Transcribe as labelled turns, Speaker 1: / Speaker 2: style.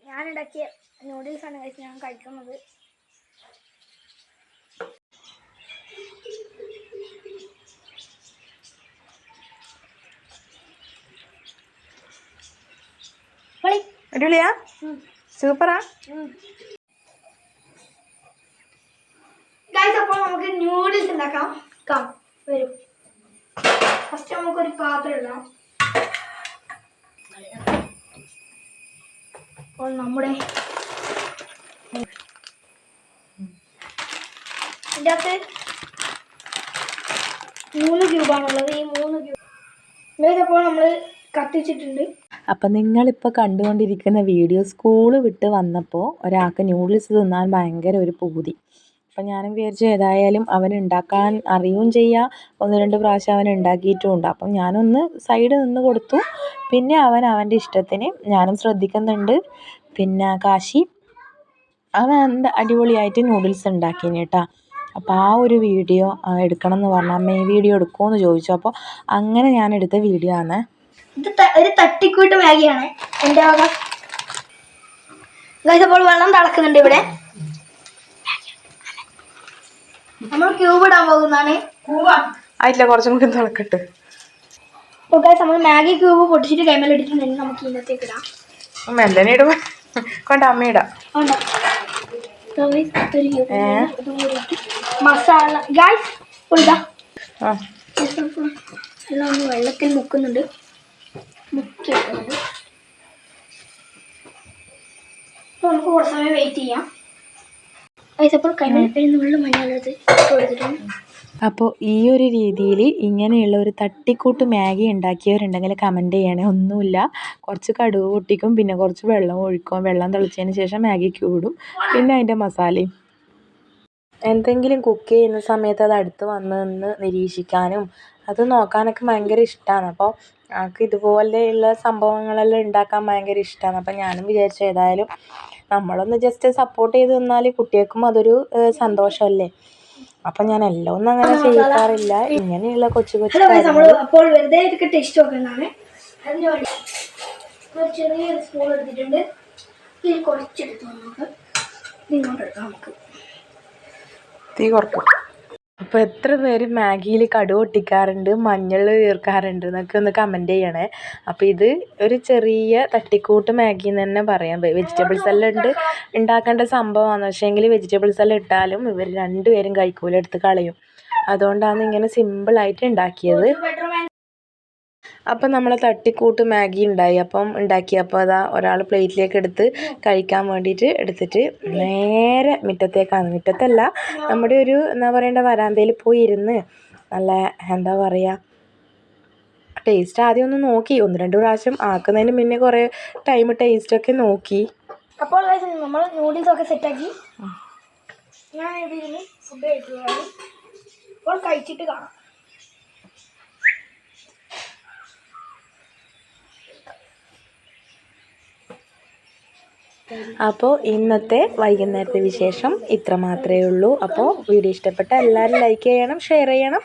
Speaker 1: ഞാനുണ്ടാക്കിയ നൂഡിൽസാണ് കഴിച്ച് ഞാൻ കഴിക്കുന്നത്.
Speaker 2: അടിപൊളിയാ? സൂപ്പറാ?
Speaker 1: അപ്പോൾ നമുക്ക് നൂഡിൽസ് ഉണ്ടാക്കാം. വരും. ഫസ്റ്റ് നമുക്കൊരു പാത്രം ഇടാം. അപ്പോൾ നമ്മുടെ ഇതിൻ്റെ അകത്ത് 3 ക്യൂബാണുള്ളത്. ഈ 3 ക്യൂബ് അപ്പോൾ നമ്മൾ കത്തിച്ചിട്ടുണ്ട്.
Speaker 2: അപ്പം നിങ്ങളിപ്പോൾ കണ്ടുകൊണ്ടിരിക്കുന്ന വീഡിയോ സ്കൂൾ വിട്ട് വന്നപ്പോൾ ഒരാൾക്ക് നൂഡിൽസ് തിന്നാൻ ഭയങ്കര ഒരു പൂതി. അപ്പം ഞാനും വിചാരിച്ചു ഏതായാലും അവൻ ഉണ്ടാക്കാൻ അറിയുകയും ചെയ്യുക, 1-2 പ്രാവശ്യം അവൻ ഉണ്ടാക്കിയിട്ടുമുണ്ട്. അപ്പം ഞാനൊന്ന് സൈഡ് നിന്ന് കൊടുത്തു. പിന്നെ അവൻ്റെ ഇഷ്ടത്തിന് ഞാനും ശ്രദ്ധിക്കുന്നുണ്ട്. പിന്നെ കാശി അവൻ അടിപൊളിയായിട്ട് നൂഡിൽസ് ഉണ്ടാക്കിന് കേട്ടോ. അപ്പോൾ ആ ഒരു വീഡിയോ എടുക്കണം എന്ന് പറഞ്ഞു. അമ്മ ഈ വീഡിയോ എടുക്കുമോ എന്ന് ചോദിച്ചു. അപ്പോൾ അങ്ങനെ ഞാൻ എടുത്ത വീഡിയോ ആണ്.
Speaker 1: ഇത് ഒരു തട്ടിക്കൂട്ട് മാഗിയാണ് എൻ്റെ വക. അപ്പോൾ വെള്ളം തിളക്കുന്നുണ്ട് ഇവിടെ. നമ്മൾ ക്യൂബ് ഇടാൻ പോകുന്നതാണ്.
Speaker 2: ആയിട്ടില്ല, കുറച്ചും കൂടി തിളക്കട്ടെ.
Speaker 1: അപ്പോൾ നമ്മൾ മാഗി ക്യൂബ് പൊട്ടിച്ചിട്ട് കൈമേൽ ഇട്ടിട്ടുണ്ടെങ്കിൽ നമുക്ക് ഇതിനകത്തേക്ക് ഇടാം.
Speaker 2: മെല്ലനെ ഇടും കൊണ്ട് അമ്മ ഇടാം.
Speaker 1: മസാല ഗൈസ് എല്ലാം ഒന്ന് വെള്ളത്തിൽ മുക്കുന്നുണ്ട്. അപ്പോൾ നമുക്ക് കുറച്ച് സമയം വെയിറ്റ് ചെയ്യാം. അപ്പോൾ കൈമേൽ മഞ്ഞളെടുത്ത് കൊടുത്തിട്ടുണ്ട്.
Speaker 2: അപ്പോൾ ഈ ഒരു രീതിയിൽ ഇങ്ങനെയുള്ള ഒരു തട്ടിക്കൂട്ട് മാഗി ഉണ്ടാക്കിയവരുണ്ടെങ്കിൽ കമൻറ്റ് ചെയ്യണേ. ഒന്നുമില്ല, കുറച്ച് കടുക് പൊട്ടിക്കും, പിന്നെ കുറച്ച് വെള്ളം ഒഴിക്കും. വെള്ളം തിളച്ചതിന് ശേഷം മാഗി ക്യൂബിടും, പിന്നെ അതിൻ്റെ മസാലയും. എന്തെങ്കിലും കുക്ക് ചെയ്യുന്ന സമയത്ത് അത് അടുത്ത് വന്ന് നിന്ന് നിരീക്ഷിക്കാനും അത് നോക്കാനൊക്കെ ഭയങ്കര ഇഷ്ടമാണ്. അപ്പോൾ ആൾക്ക് ഇതുപോലെയുള്ള സംഭവങ്ങളെല്ലാം ഉണ്ടാക്കാൻ ഭയങ്കര ഇഷ്ടമാണ്. അപ്പം ഞാനും വിചാരിച്ചു ഏതായാലും നമ്മളൊന്ന് ജസ്റ്റ് സപ്പോർട്ട് ചെയ്ത് നിന്നാൽ കുട്ടികൾക്കും അതൊരു സന്തോഷമല്ലേ. അപ്പം ഞാൻ എല്ലാം ഒന്നും അങ്ങനെ ചെയ്യാറില്ല. ഇങ്ങനെയുള്ള കൊച്ചു
Speaker 1: അപ്പോൾ വെറുതെ ഇതൊക്കെ ടേസ്റ്റ് നോക്കുന്നതാണ്. അതിന് വേണ്ടി ഒരു ചെറിയൊരു സ്പൂൺ എടുത്തിട്ടുണ്ട്. ഇതിൽ കുറച്ചെടുത്ത് നമുക്ക് ഇങ്ങോട്ട് എടുക്കാം. നമുക്ക്
Speaker 2: തീ കുറക്കും. അപ്പോൾ എത്ര പേര് മാഗിയിൽ കടുക് പൊട്ടിക്കാറുണ്ട്, മഞ്ഞൾ ചേർക്കാറുണ്ട് എന്നൊക്കെ ഒന്ന് കമൻറ്റ് ചെയ്യണേ. അപ്പോൾ ഇത് ഒരു ചെറിയ തട്ടിക്കൂട്ട് മാഗി എന്ന് തന്നെ പറയാം. വെജിറ്റബിൾസ് എല്ലാം ഉണ്ടാക്കേണ്ട സംഭവമാണ്. പക്ഷേങ്കിൽ വെജിറ്റബിൾസ് എല്ലാം ഇട്ടാലും ഇവർ 2 പേരും കഴിക്കൂല, എടുത്ത് കളയും. അതുകൊണ്ടാണ് ഇങ്ങനെ സിമ്പിളായിട്ട് ഉണ്ടാക്കിയത്. അപ്പം നമ്മൾ തട്ടിക്കൂട്ട് മാഗി ഉണ്ടാക്കിയപ്പോൾ അതാ ഒരാൾ പ്ലേറ്റിലേക്ക് എടുത്ത് കഴിക്കാൻ വേണ്ടിയിട്ട് എടുത്തിട്ട് നേരെ മുറ്റത്തേക്കാണ്. മുറ്റത്തല്ല, നമ്മുടെ ഒരു എന്താ പറയേണ്ട വരാന്തയിൽ പോയി ഇരുന്ന് നല്ല എന്താ പറയുക ടേസ്റ്റ് ആദ്യം ഒന്ന് നോക്കി. 1-2 പ്രാവശ്യം ആക്കുന്നതിന് മുന്നേ കുറേ ടൈം ടേസ്റ്റൊക്കെ നോക്കി.
Speaker 1: അപ്പോൾ നമ്മൾ നൂഡിൽസൊക്കെ സെറ്റാക്കി ഞാൻ ഇതിന് ഫുഡ് കഴിക്കുകയാണ്. അപ്പോൾ കഴിച്ചിട്ട് കാണാം.
Speaker 2: അപ്പോൾ ഇന്നത്തെ വൈകുന്നേരത്തെ വിശേഷം ഇത്ര മാത്രമേ ഉള്ളൂ. അപ്പോൾ വീഡിയോ ഇഷ്ടപ്പെട്ട എല്ലാവരും ലൈക്ക് ചെയ്യണം, ഷെയർ ചെയ്യണം.